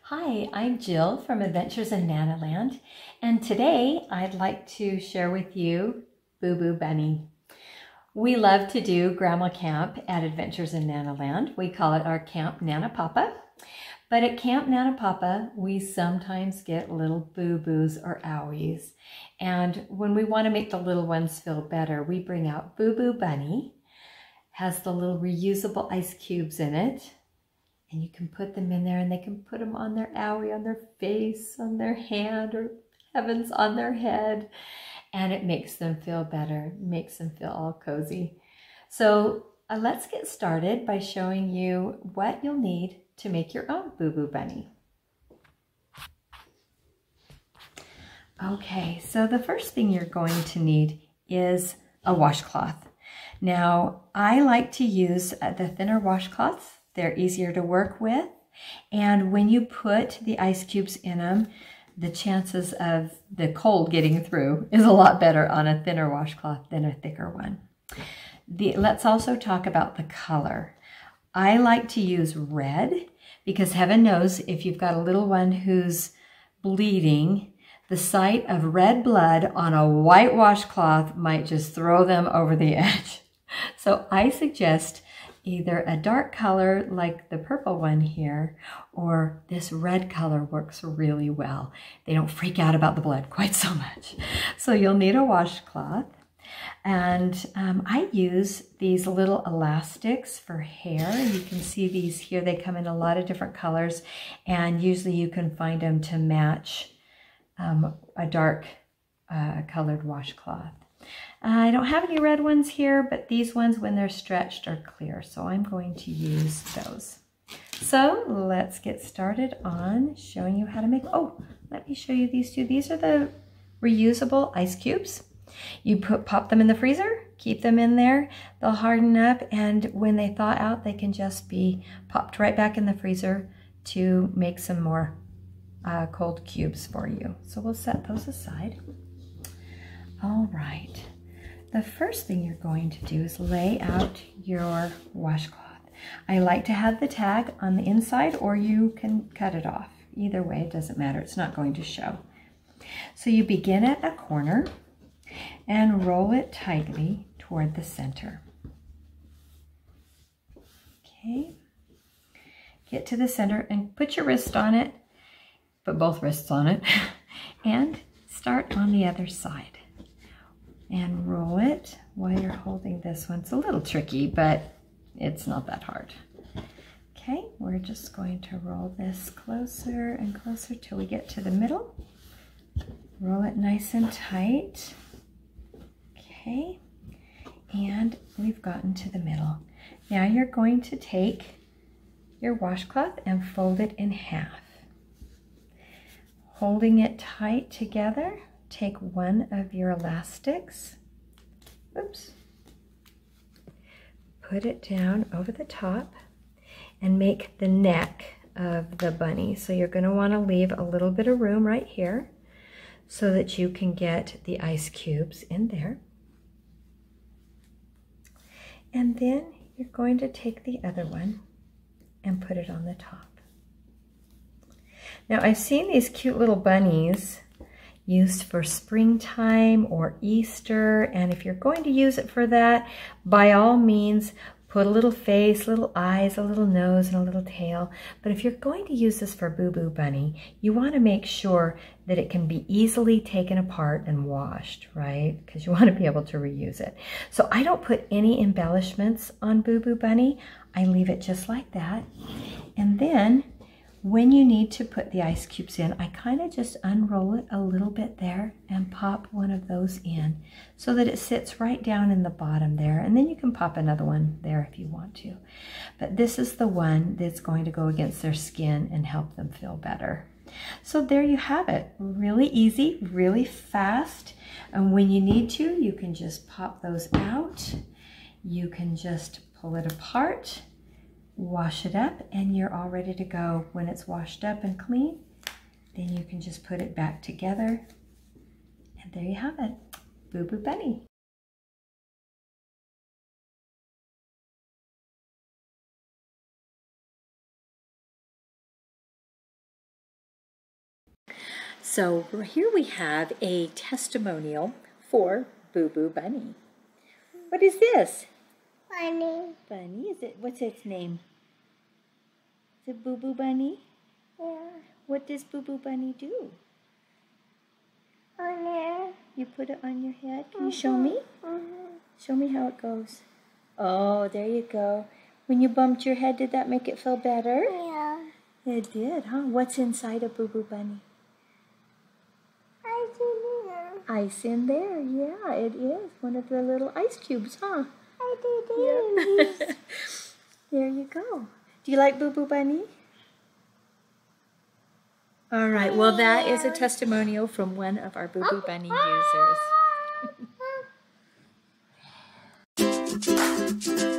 Hi, I'm Jill from Adventures in Nanaland, and today I'd like to share with you Boo Boo Bunny. We love to do grandma camp at Adventures in Nanaland. We call it our Camp Nana Papa. But at Camp Nana Papa, we sometimes get little boo-boos or owies. And when we want to make the little ones feel better, we bring out Boo Boo Bunny. Has the little reusable ice cubes in it. And you can put them in there and they can put them on their owie, on their face, on their hand, or heavens, on their head. And it makes them feel better, makes them feel all cozy. So let's get started by showing you what you'll need to make your own Boo Boo Bunny. Okay, so the first thing you're going to need is a washcloth. Now, I like to use the thinner washcloths. They're easier to work with, and when you put the ice cubes in them, the chances of the cold getting through is a lot better on a thinner washcloth than a thicker one. Let's also talk about the color. I like to use red because heaven knows if you've got a little one who's bleeding, the sight of red blood on a white washcloth might just throw them over the edge. So I suggest either a dark color like the purple one here, or this red color works really well. They don't freak out about the blood quite so much. So you'll need a washcloth. And I use these little elastics for hair. You can see these here. They come in a lot of different colors, and usually you can find them to match a dark colored washcloth. I don't have any red ones here, but these ones, when they're stretched, are clear, so I'm going to use those. So let's get started on showing you how to make, let me show you these two. These are the reusable ice cubes. You pop them in the freezer, keep them in there, they'll harden up, and when they thaw out, they can just be popped right back in the freezer to make some more cold cubes for you. So we'll set those aside. All right, the first thing you're going to do is lay out your washcloth. I like to have the tag on the inside, or you can cut it off. Either way, it doesn't matter, it's not going to show. So you begin at a corner and roll it tightly toward the center. Okay, get to the center and put your wrist on it, put both wrists on it, and start on the other side. And roll it while you're holding this one. It's a little tricky, but it's not that hard. Okay, we're just going to roll this closer and closer till we get to the middle. Roll it nice and tight. Okay, and we've gotten to the middle. Now you're going to take your washcloth and fold it in half. Holding it tight together, take one of your elastics, put it down over the top and make the neck of the bunny. So you're going to want to leave a little bit of room right here so that you can get the ice cubes in there. And then you're going to take the other one and put it on the top. Now I've seen these cute little bunnies used for springtime or Easter, and if you're going to use it for that, by all means put a little face, little eyes, a little nose, and a little tail. But if you're going to use this for Boo Boo Bunny, you want to make sure that it can be easily taken apart and washed, right? Because you want to be able to reuse it. So I don't put any embellishments on Boo Boo Bunny. I leave it just like that. And then when you need to put the ice cubes in, I kind of just unroll it a little bit there and pop one of those in so that it sits right down in the bottom there. And then you can pop another one there if you want to. But this is the one that's going to go against their skin and help them feel better. So there you have it. Really easy, really fast. And when you need to, you can just pop those out. You can just pull it apart, wash it up, and you're all ready to go. When it's washed up and clean, then you can just put it back together. And there you have it, Boo Boo Bunny. So here we have a testimonial for Boo Boo Bunny. What is this? Bunny. Bunny, is it? What's its name? Is it Boo Boo Bunny? Yeah. What does Boo Boo Bunny do? On there. You put it on your head. Can you show me? Show me how it goes. Oh, there you go. When you bumped your head, did that make it feel better? Yeah. It did, huh? What's inside a Boo Boo Bunny? Ice in there. Ice in there, yeah, it is. One of the little ice cubes, huh? I did it. There you go. Do you like Boo Boo Bunny? All right, well, that is a testimonial from one of our Boo Boo Bunny users.